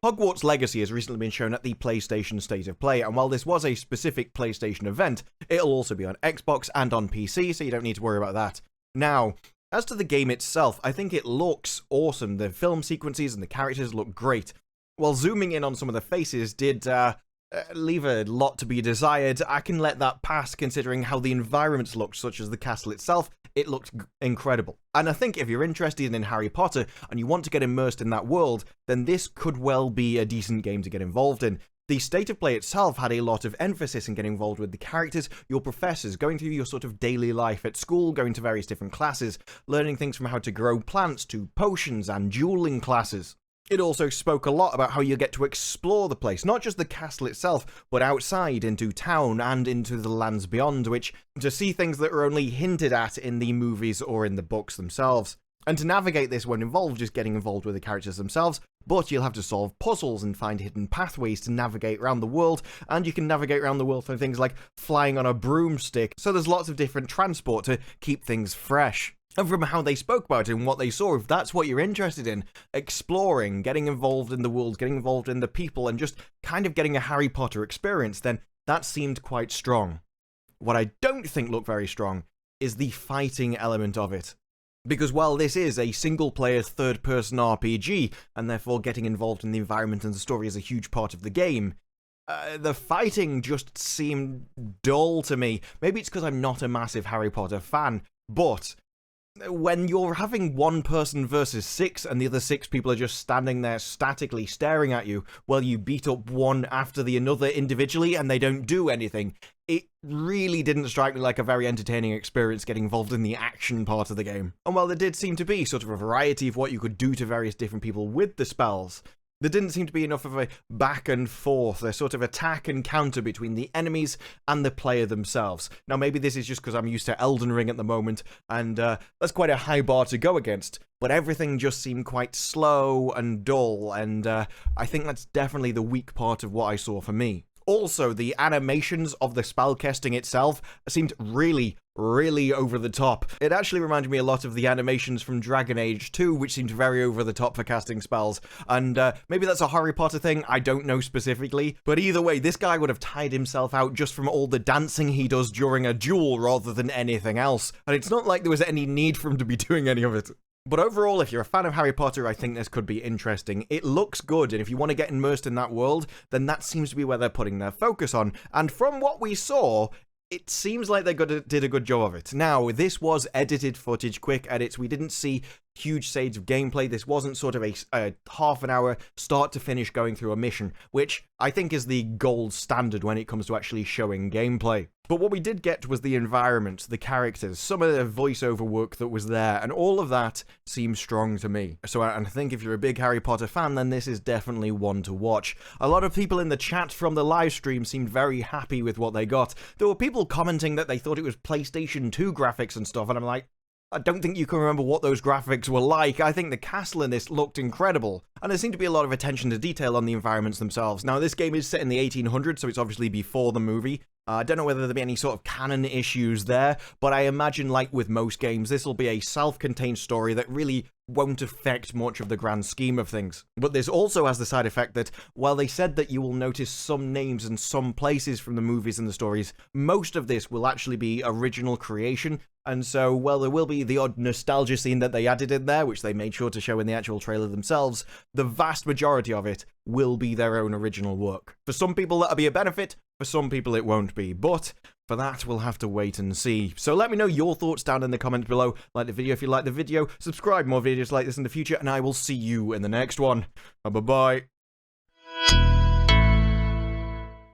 Hogwarts Legacy has recently been shown at the PlayStation State of Play, and while this was a specific PlayStation event, it'll also be on Xbox and on PC, so you don't need to worry about that. Now, as to the game itself, I think it looks awesome. The film sequences and the characters look great. While zooming in on some of the faces did leave a lot to be desired, I can let that pass considering how the environments looked, such as the castle itself. It looked incredible. And I think if you're interested in Harry Potter and you want to get immersed in that world, then this could well be a decent game to get involved in. The State of Play itself had a lot of emphasis in getting involved with the characters, your professors, going through your sort of daily life at school, going to various different classes, learning things from how to grow plants to potions and dueling classes. It also spoke a lot about how you get to explore the place, not just the castle itself, but outside into town and into the lands beyond, which to see things that are only hinted at in the movies or in the books themselves. And to navigate this won't involve just getting involved with the characters themselves, but you'll have to solve puzzles and find hidden pathways to navigate around the world, and you can navigate around the world through things like flying on a broomstick, so there's lots of different transport to keep things fresh. And from how they spoke about it and what they saw, if that's what you're interested in, exploring, getting involved in the world, getting involved in the people, and just kind of getting a Harry Potter experience, then that seemed quite strong. What I don't think looked very strong is the fighting element of it. Because while this is a single-player, third-person RPG, and therefore getting involved in the environment and the story is a huge part of the game, the fighting just seemed dull to me. Maybe it's because I'm not a massive Harry Potter fan, but when you're having one person versus 6 and the other 6 people are just standing there statically staring at you while you beat up one after the another individually and they don't do anything, it really didn't strike me like a very entertaining experience getting involved in the action part of the game. And while there did seem to be sort of a variety of what you could do to various different people with the spells, there didn't seem to be enough of a back and forth, a sort of attack and counter between the enemies and the player themselves. Now, maybe this is just because I'm used to Elden Ring at the moment, and that's quite a high bar to go against, but everything just seemed quite slow and dull, and I think that's definitely the weak part of what I saw for me. Also, the animations of the spellcasting itself seemed really over the top. It actually reminded me a lot of the animations from Dragon Age 2, which seemed very over the top for casting spells. And maybe that's a Harry Potter thing, I don't know specifically. But either way, this guy would have tired himself out just from all the dancing he does during a duel rather than anything else. And it's not like there was any need for him to be doing any of it. But overall, if you're a fan of Harry Potter, I think this could be interesting. It looks good, and if you want to get immersed in that world, then that seems to be where they're putting their focus on. And from what we saw, it seems like they did a good job of it. Now, this was edited footage, quick edits. We didn't see huge shades of gameplay. This wasn't sort of a half an hour start to finish going through a mission, which I think is the gold standard when it comes to actually showing gameplay. But what we did get was the environment, the characters, some of the voiceover work that was there, and all of that seems strong to me. So I think if you're a big Harry Potter fan, then this is definitely one to watch. A lot of people in the chat from the live stream seemed very happy with what they got. There were people commenting that they thought it was PlayStation 2 graphics and stuff, and I'm like, I don't think you can remember what those graphics were like. I think the castle in this looked incredible, and there seemed to be a lot of attention to detail on the environments themselves. Now, this game is set in the 1800s, so it's obviously before the movie. I don't know whether there'll be any sort of canon issues there, but I imagine, like with most games, this will be a self-contained story that really won't affect much of the grand scheme of things. But this also has the side effect that, while they said that you will notice some names and some places from the movies and the stories, most of this will actually be original creation. And so, while there will be the odd nostalgia scene that they added in there, which they made sure to show in the actual trailer themselves, the vast majority of it will be their own original work. For some people, that'll be a benefit. For some people, it won't be. But for that, we'll have to wait and see. So let me know your thoughts down in the comments below. Like the video if you like the video. Subscribe more videos like this in the future. And I will see you in the next one. Bye-bye.